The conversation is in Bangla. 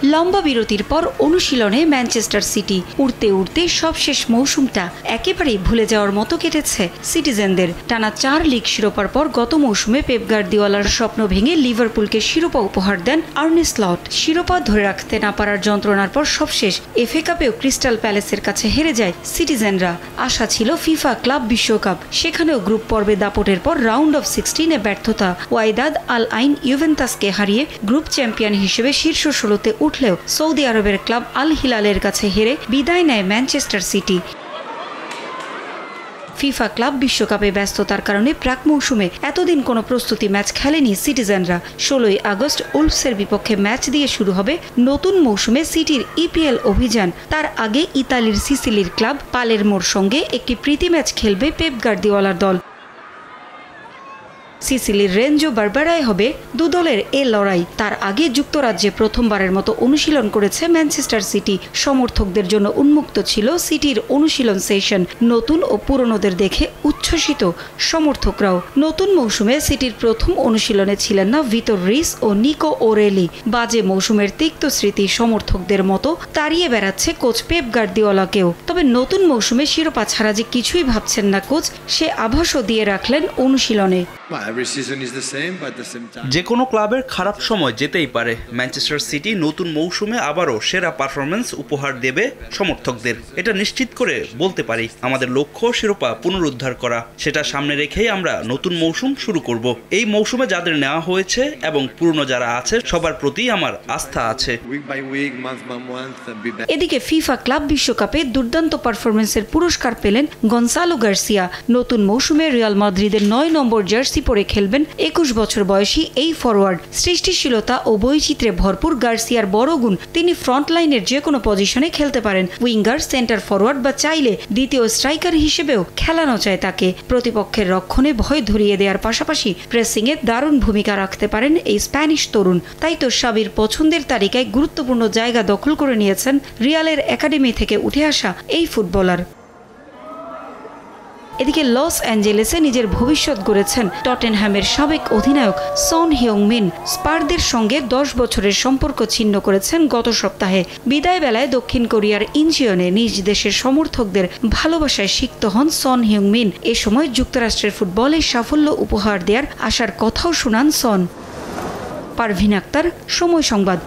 লম্বা বিরতির পর অনুশীলনে ম্যানচেস্টার সিটি উড়তে উড়তে সবশেষ মৌসুমটা একেবারেই ভুলে যাওয়ার মতো কেটেছে সিটিজেনদের। টানা 4 লিগ শিরোপার পর গত মৌসুমে পেপ গার্দিওলার স্বপ্ন ভেঙে লিভারপুলকে শিরোপা উপহার দেন আর্নে স্লট। শিরোপা ধরে রাখতে না পারার যন্ত্রণার পর সবশেষ এফএ কাপেও ক্রিস্টাল প্যালেসের কাছে হেরে যায় সিটিজেনরা। আশা ছিল ফিফা ক্লাব বিশ্বকাপ, সেখানেও গ্রুপ পর্বে দাপটের পর রাউন্ড অফ 16-এ ব্যর্থতা। ওয়াইদাদ আল আইন ইউভেন্টাসকে হারিয়ে গ্রুপ চ্যাম্পিয়ন হিসেবে শীর্ষ 16-তে উঠলেও সৌদি আরবের ক্লাব আল হিলালের কাছে হেরে বিদায় নেয় ম্যানচেস্টার সিটি। ফিফা ক্লাব বিশ্বকাপে ব্যস্ততার কারণে প্রাক মৌসুমে এতদিন কোনো প্রস্তুতি ম্যাচ খেলেনি সিটিজেনরা। 16ই আগস্ট উলফসের বিপক্ষে ম্যাচ দিয়ে শুরু হবে নতুন মৌসুমে সিটির ইপিএল অভিযান। তার আগে ইতালির সিসিলির ক্লাব পালেরমোর সঙ্গে একটি প্রীতি ম্যাচ খেলবে পেপ গার্দিওলার দল। সিসিলির রেঞ্জো বারবারায় হবে দু দলের এ লড়াই। তার আগে যুক্তরাজ্যে প্রথমবারের মতো অনুশীলন করেছে ম্যানচেস্টার সিটি। সমর্থকদের জন্য উন্মুক্ত ছিল সিটির অনুশীলন সেশন। নতুন ও পুরনোদের দেখে উচ্ছ্বসিত সমর্থকরাও। নতুন মৌসুমে সিটির প্রথম অনুশীলনে ছিলেন না ভিতর রিস ও নিকো ওরেলি। বাজে মৌসুমের তিক্ত স্মৃতি সমর্থকদের মতো তাড়িয়ে বেড়াচ্ছে কোচ পেপ গার্দিওলাকেও। তবে নতুন মৌসুমে শিরোপা ছাড়া যে কিছুই ভাবছেন না কোচ, সে আভাসও দিয়ে রাখলেন অনুশীলনে। যে কোনো ক্লাবের খারাপ সময় যেতেই পারে। ম্যানচেস্টার সিটি নতুন মৌসুমে আবারও সেরা পারফরমেন্স উপহার দেবে সমর্থকদের, এটা নিশ্চিত করে বলতে পারি। আমাদের লক্ষ্য শিরোপা পুনরুদ্ধার করা, সেটা সামনে রেখেই আমরা নতুন মৌসুম শুরু করব। এই মৌসুমে যাদের নেওয়া হয়েছে এবং পুরনো যারা আছে সবার প্রতি আমার আস্থা আছে। এদিকে ফিফা ক্লাব বিশ্বকাপে দুর্দান্ত পারফরমেন্সের পুরস্কার পেলেন গনসালো গার্সিয়া। নতুন মৌসুমে রিয়াল মাদ্রিদের 9 নম্বর জার্সি পরে খেলবেন 21 বছর বয়সী এই ফরওয়ার্ড। সৃষ্টিশীলতা ও বৈচিত্র্যে ভরপুর গার্সিয়ার বড় গুণ, তিনি ফ্রন্ট লাইনের যে কোনো পজিশনে খেলতে পারেন। উইঙ্গার, সেন্টার ফরওয়ার্ড বা চাইলে দ্বিতীয় স্ট্রাইকার হিসেবেও খেলানো চায় তাকে। প্রতিপক্ষের রক্ষণে ভয় ধরিয়ে দেওয়ার পাশাপাশি প্রেসিংয়ে দারুণ ভূমিকা রাখতে পারেন এই স্প্যানিশ তরুণ। তাই তো সাবির পছন্দের তালিকায় গুরুত্বপূর্ণ জায়গা দখল করে নিয়েছেন রিয়ালের একাডেমি থেকে উঠে আসা এই ফুটবলার। এদিকে লস অ্যাঞ্জেলেসে নিজের ভবিষ্যৎ গড়েছেন টটেনহ্যামের সাবেক অধিনায়ক সন হিয়ং-মিন। স্পারদের সঙ্গে 10 বছরের সম্পর্ক ছিন্ন করেছেন গত সপ্তাহে। বিদায় বেলায় দক্ষিণ কোরিয়ার ইনচিয়নে নিজ দেশের সমর্থকদের ভালোবাসায় সিক্ত হন সন হিয়ং-মিন। এ সময় যুক্তরাষ্ট্রের ফুটবলে সাফল্য উপহার দেওয়ার আশার কথাও শোনান সন। পারভিন আক্তার, সময় সংবাদ।